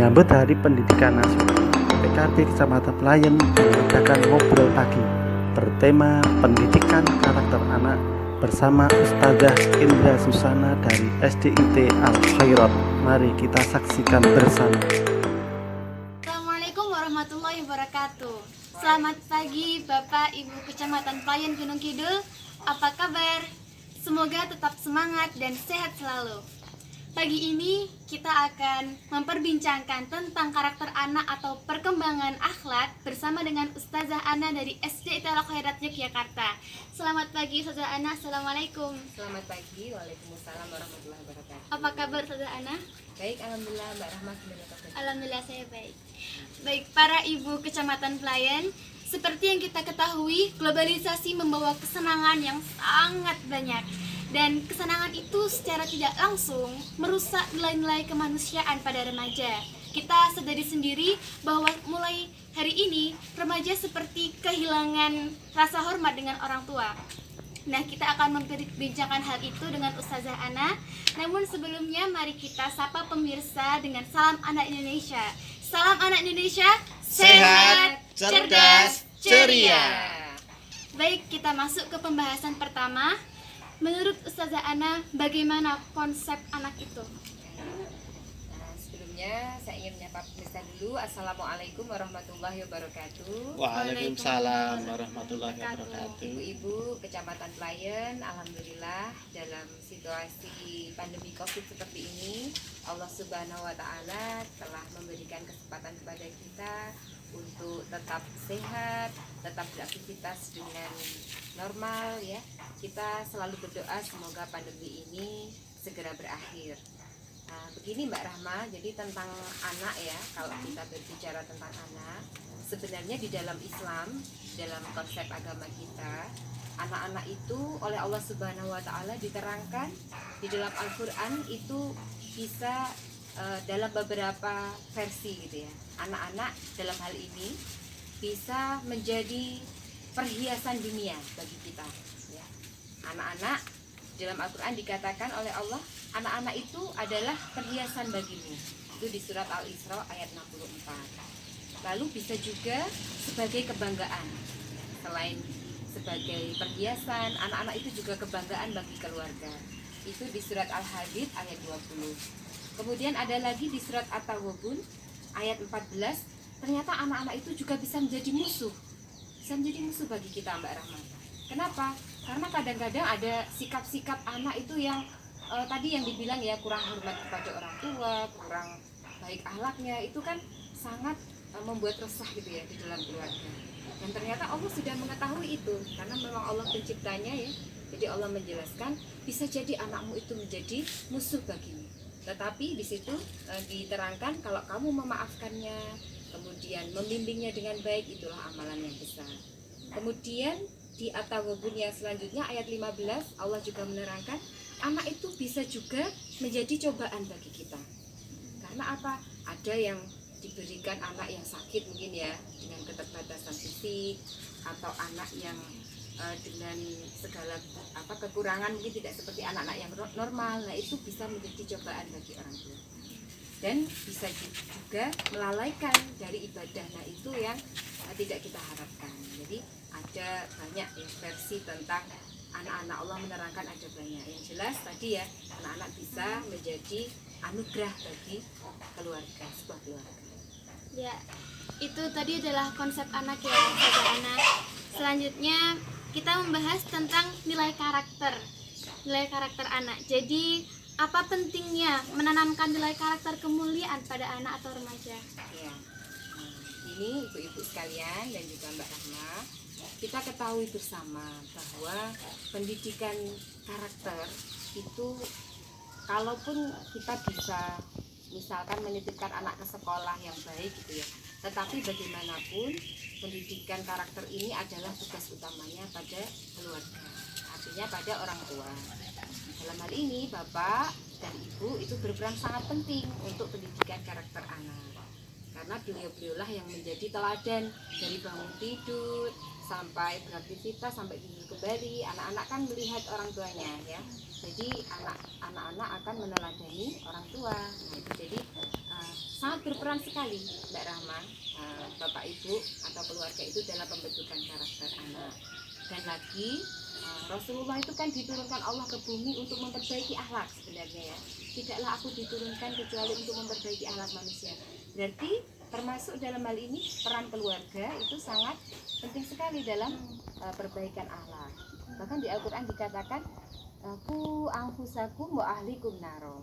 Menyambut Hari Pendidikan Nasional, PKB Kecamatan Pelayan mengadakan ngobrol pagi bertema pendidikan karakter anak bersama Ustazah Indra Susana dari SDIT Al Khairat. Mari kita saksikan bersama. Assalamualaikum warahmatullahi wabarakatuh. Selamat pagi Bapak Ibu Kecamatan Pelayan Gunung Kidul. Apa kabar? Semoga tetap semangat dan sehat selalu. Pagi ini kita akan memperbincangkan tentang karakter anak atau perkembangan akhlak bersama dengan Ustazah Ana dari SDIT Al Khairat Yogyakarta. Selamat pagi Ustazah Ana. Assalamualaikum. Selamat pagi, waalaikumsalam warahmatullahi wabarakatuh. Apa kabar Ustazah Ana? Baik, alhamdulillah Mbak Rahma. Alhamdulillah saya baik. Baik, para ibu Kecamatan Pelayan, seperti yang kita ketahui, globalisasi membawa kesenangan yang sangat banyak. Dan kesenangan itu secara tidak langsung merusak nilai-nilai kemanusiaan pada remaja. Kita sadari sendiri bahwa mulai hari ini remaja seperti kehilangan rasa hormat dengan orang tua. Nah, kita akan memperbincangkan hal itu dengan Ustazah Ana. Namun sebelumnya mari kita sapa pemirsa dengan salam anak Indonesia. Salam anak Indonesia, sehat, cerdas, ceria. Baik, kita masuk ke pembahasan pertama. Menurut Ustazah Ana, bagaimana konsep anak itu? Sebelumnya saya ingin menyapa pemirsa dulu. Assalamualaikum warahmatullahi wabarakatuh. Waalaikumsalam warahmatullahi wabarakatuh. Ibu-ibu Kecamatan Pelayan, alhamdulillah dalam situasi pandemi Covid seperti ini, Allah Subhanahu wa taala telah memberikan kesempatan kepada kita untuk tetap sehat, tetap beraktivitas dengan normal ya. Kita selalu berdoa semoga pandemi ini segera berakhir. Nah, begini Mbak Rahma, jadi tentang anak ya, kalau kita berbicara tentang anak, sebenarnya di dalam Islam, dalam konsep agama kita, anak-anak itu oleh Allah Subhanahu wa taala diterangkan di dalam Al-Qur'an itu bisa dalam beberapa versi gitu ya. Anak-anak dalam hal ini bisa menjadi perhiasan dunia bagi kita ya. Anak-anak dalam Al-Quran dikatakan oleh Allah, anak-anak itu adalah perhiasan bagimu. Itu di surat Al-Isra ayat 64. Lalu bisa juga sebagai kebanggaan. Selain sebagai perhiasan, anak-anak itu juga kebanggaan bagi keluarga. Itu di surat Al-Hadid ayat 20. Kemudian ada lagi di surat At-Taghabun ayat 14. Ternyata anak-anak itu juga bisa menjadi musuh. Bisa menjadi musuh bagi kita Mbak Rahman. Kenapa? Karena kadang-kadang ada sikap-sikap anak itu yang tadi yang dibilang ya, kurang hormat kepada orang tua, kurang baik akhlaknya, itu kan sangat membuat resah gitu ya di dalam keluarga. Dan ternyata Allah sudah mengetahui itu, karena memang Allah penciptanya ya. Jadi Allah menjelaskan bisa jadi anakmu itu menjadi musuh bagimu. Tetapi di situ diterangkan kalau kamu memaafkannya, kemudian membimbingnya dengan baik, itulah amalan yang besar. Kemudian di At-Taghabun yang selanjutnya ayat 15 Allah juga menerangkan anak itu bisa juga menjadi cobaan bagi kita. Karena apa? Ada yang diberikan anak yang sakit mungkin ya, dengan keterbatasan fisik, atau anak yang dengan segala kekurangan mungkin tidak seperti anak-anak yang normal. Nah, itu bisa menjadi cobaan bagi orang tua. Dan bisa juga melalaikan dari ibadah. Nah, itu yang tidak kita harapkan. Jadi ada banyak ya, versi tentang anak-anak. Allah menerangkan ada banyak. Yang jelas tadi ya, anak-anak bisa menjadi anugerah bagi keluarga, sebuah keluarga. Ya, itu tadi adalah konsep anak ya, Ustazah Ana. Selanjutnya kita membahas tentang nilai karakter anak. Jadi apa pentingnya menanamkan nilai karakter kemuliaan pada anak atau remaja? Ya, ini ibu-ibu sekalian dan juga Mbak Rahma, kita ketahui bersama bahwa pendidikan karakter itu, kalaupun kita bisa misalkan menitipkan anak ke sekolah yang baik gitu ya, tetapi bagaimanapun pendidikan karakter ini adalah tugas utamanya pada keluarga, artinya pada orang tua. Dalam hal ini bapak dan ibu itu berperan sangat penting untuk pendidikan karakter anak, karena beliau-beliaulah yang menjadi teladan dari bangun tidur sampai beraktivitas sampai tidur kembali. Anak-anak kan melihat orang tuanya ya, jadi anak-anak akan meneladani orang tua. Nah, itu jadi sangat sangat berperan sekali Mbak Rahma, Bapak Ibu atau keluarga itu dalam pembentukan karakter anak. Dan lagi Rasulullah itu kan diturunkan Allah ke bumi untuk memperbaiki akhlak sebenarnya ya. Tidaklah aku diturunkan kecuali untuk memperbaiki akhlak manusia. Berarti termasuk dalam hal ini peran keluarga itu sangat penting sekali dalam perbaikan akhlak. Bahkan di Al-Quran dikatakan ku anfusakum wa ahlikum naro.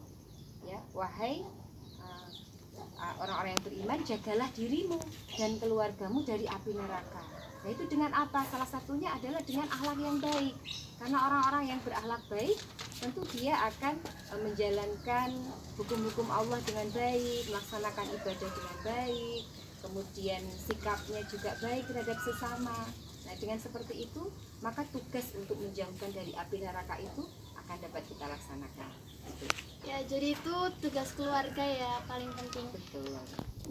Ya, wahai orang-orang yang beriman, jagalah dirimu dan keluargamu dari api neraka. Nah, itu dengan apa? Salah satunya adalah dengan akhlak yang baik. Karena orang-orang yang berakhlak baik tentu dia akan menjalankan hukum-hukum Allah dengan baik, melaksanakan ibadah dengan baik, kemudian sikapnya juga baik terhadap sesama. Nah, dengan seperti itu, maka tugas untuk menjauhkan dari api neraka itu akan dapat kita laksanakan. Gitu. Ya, jadi itu tugas keluarga ya paling penting. Betul.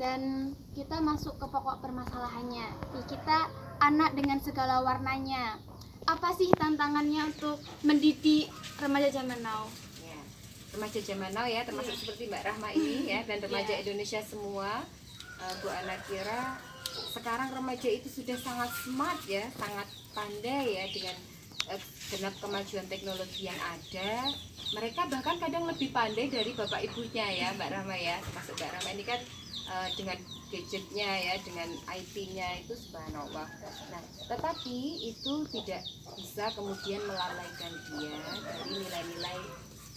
Dan kita masuk ke pokok permasalahannya. Kita anak dengan segala warnanya. Apa sih tantangannya untuk mendidik remaja zaman now? Ya, remaja zaman now ya, termasuk seperti Mbak Rahma ini ya, dan remaja Indonesia semua. Bu Ana kira sekarang remaja itu sudah sangat smart ya, sangat pandai ya dengan genap kemajuan teknologi yang ada. Mereka bahkan kadang lebih pandai dari bapak ibunya ya Mbak Rahma ya. Termasuk Mbak Rahma ini kan dengan gadgetnya ya, dengan IT-nya itu subhanallah. Nah, tetapi itu tidak bisa kemudian melalaikan dia dari nilai-nilai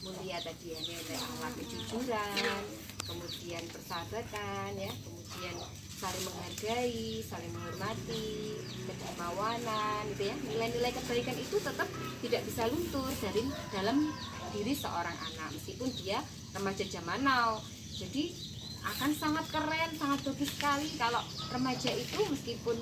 mulia tadi ya, nilai akhlak kejujuran, kemudian persahabatan ya, kemudian saling menghargai, saling menghormati, kedermawanan gitu ya. Nilai-nilai kebaikan itu tetap tidak bisa luntur dari dalam diri seorang anak meskipun dia remaja zaman now. Jadi akan sangat keren, sangat bagus sekali kalau remaja itu meskipun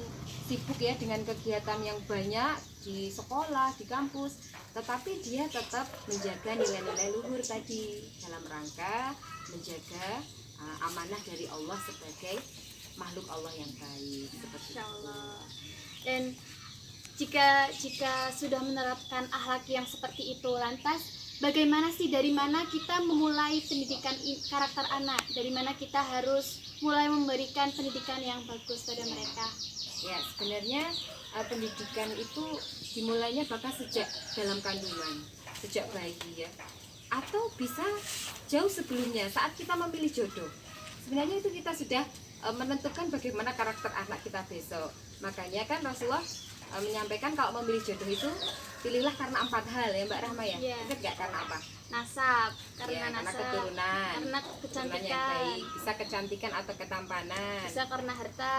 sibuk ya dengan kegiatan yang banyak di sekolah, di kampus, tetapi dia tetap menjaga nilai-nilai luhur tadi dalam rangka menjaga amanah dari Allah sebagai makhluk Allah yang baik seperti Insya Allah. Dan jika sudah menerapkan akhlak yang seperti itu, lantas bagaimana sih, dari mana kita memulai pendidikan karakter anak? Dari mana kita harus mulai memberikan pendidikan yang bagus pada mereka? Ya, sebenarnya pendidikan itu dimulainya bahkan sejak dalam kandungan, sejak bayi ya. Atau bisa jauh sebelumnya saat kita memilih jodoh. Sebenarnya itu kita sudah menentukan bagaimana karakter anak kita besok. Makanya kan Rasulullah menyampaikan kalau memilih jodoh itu pilihlah karena 4 hal ya Mbak Rahma ya. Yeah. Ingat nggak karena apa? Nasab, Ya, karena karena nasab, keturunan, karena keturunan yang kecantikan, baik, bisa kecantikan atau ketampanan. bisa karena harta,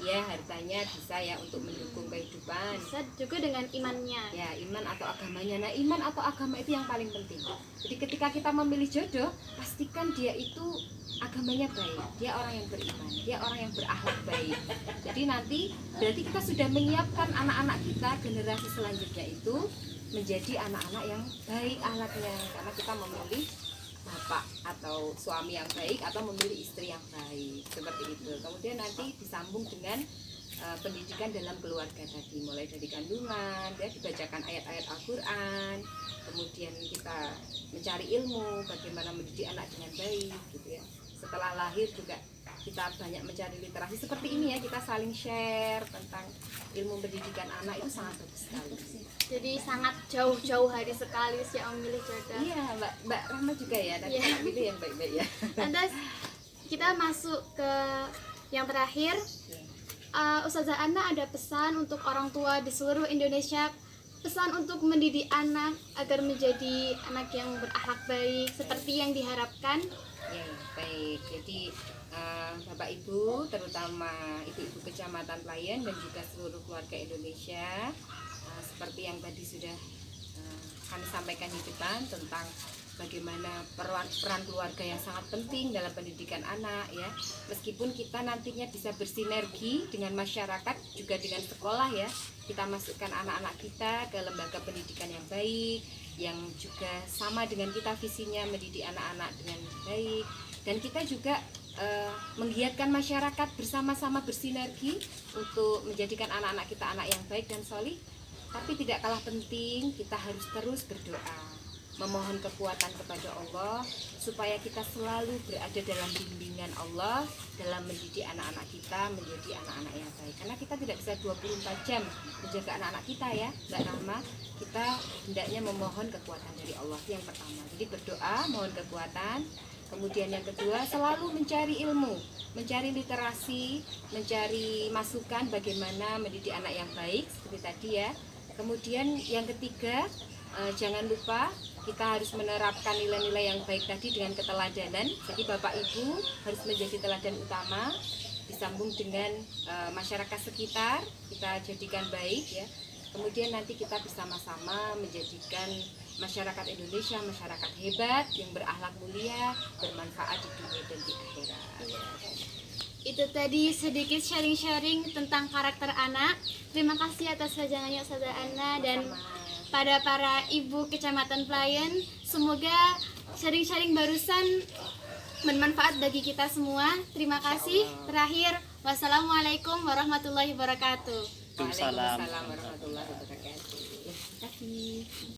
Ya, hartanya bisa ya untuk mendukung kehidupan. bisa juga dengan imannya. Ya, iman atau agamanya. Nah, iman atau agama itu yang paling penting. Jadi ketika kita memilih jodoh, pastikan dia itu agamanya baik, dia orang yang beriman, dia orang yang berakhlak baik. Jadi nanti berarti kita sudah menyiapkan anak-anak kita, generasi selanjutnya itu menjadi anak-anak yang baik akhlaknya, karena kita memilih bapak atau suami yang baik atau memilih istri yang baik, seperti itu. Kemudian nanti disambung dengan pendidikan dalam keluarga tadi, mulai dari kandungan ya, dibacakan ayat-ayat Al-Quran, kemudian kita mencari ilmu bagaimana mendidik anak dengan baik gitu ya. Setelah lahir juga kita banyak mencari literasi seperti ini ya, kita saling share tentang ilmu pendidikan anak, itu sangat bagus sekali. Jadi sangat jauh-jauh hari sekali sih memilih jodoh. Iya, Mbak Rahma juga ya, nanti Iya. pilih yang baik-baik ya. Lantas kita masuk ke yang terakhir. Ustazah Ana ada pesan untuk orang tua di seluruh Indonesia, pesan untuk mendidik anak agar menjadi anak yang berakhlak baik seperti yang diharapkan. Ya, baik. Jadi Bapak Ibu, terutama ibu-ibu kecamatan Pelayan dan juga seluruh keluarga Indonesia, seperti yang tadi sudah kami sampaikan di depan tentang bagaimana peran keluarga yang sangat penting dalam pendidikan anak ya. Meskipun kita nantinya bisa bersinergi dengan masyarakat juga dengan sekolah ya, kita masukkan anak-anak kita ke lembaga pendidikan yang baik, yang juga sama dengan kita visinya mendidik anak-anak dengan baik, dan kita juga menggiatkan masyarakat bersama-sama bersinergi untuk menjadikan anak-anak kita anak yang baik dan solih. Tapi tidak kalah penting, kita harus terus berdoa. memohon kekuatan kepada Allah supaya kita selalu berada dalam bimbingan Allah dalam mendidik anak-anak kita menjadi anak-anak yang baik. Karena kita tidak bisa 24 jam menjaga anak-anak kita ya, Mbak Rahma. Kita hendaknya memohon kekuatan dari Allah, itu yang pertama. Jadi berdoa, mohon kekuatan. Kemudian yang kedua, selalu mencari ilmu, mencari literasi, mencari masukan bagaimana mendidik anak yang baik seperti tadi ya. Kemudian yang ketiga, jangan lupa kita harus menerapkan nilai-nilai yang baik tadi dengan keteladanan. Jadi Bapak Ibu harus menjadi teladan utama, disambung dengan masyarakat sekitar, kita jadikan baik ya. Kemudian nanti kita bersama-sama menjadikan masyarakat Indonesia masyarakat hebat yang berakhlak mulia, bermanfaat di dunia dan di akhirat. Itu tadi sedikit sharing-sharing tentang karakter anak. Terima kasih atas wajangannya Ustazah Ana dan pada para ibu Kecamatan Pelayan. Semoga sharing-sharing barusan bermanfaat bagi kita semua. Terima kasih. Terakhir, wassalamualaikum warahmatullahi wabarakatuh. Waalaikumsalam Waalaikumsalam warahmatullahi wabarakatuh. Terima kasih.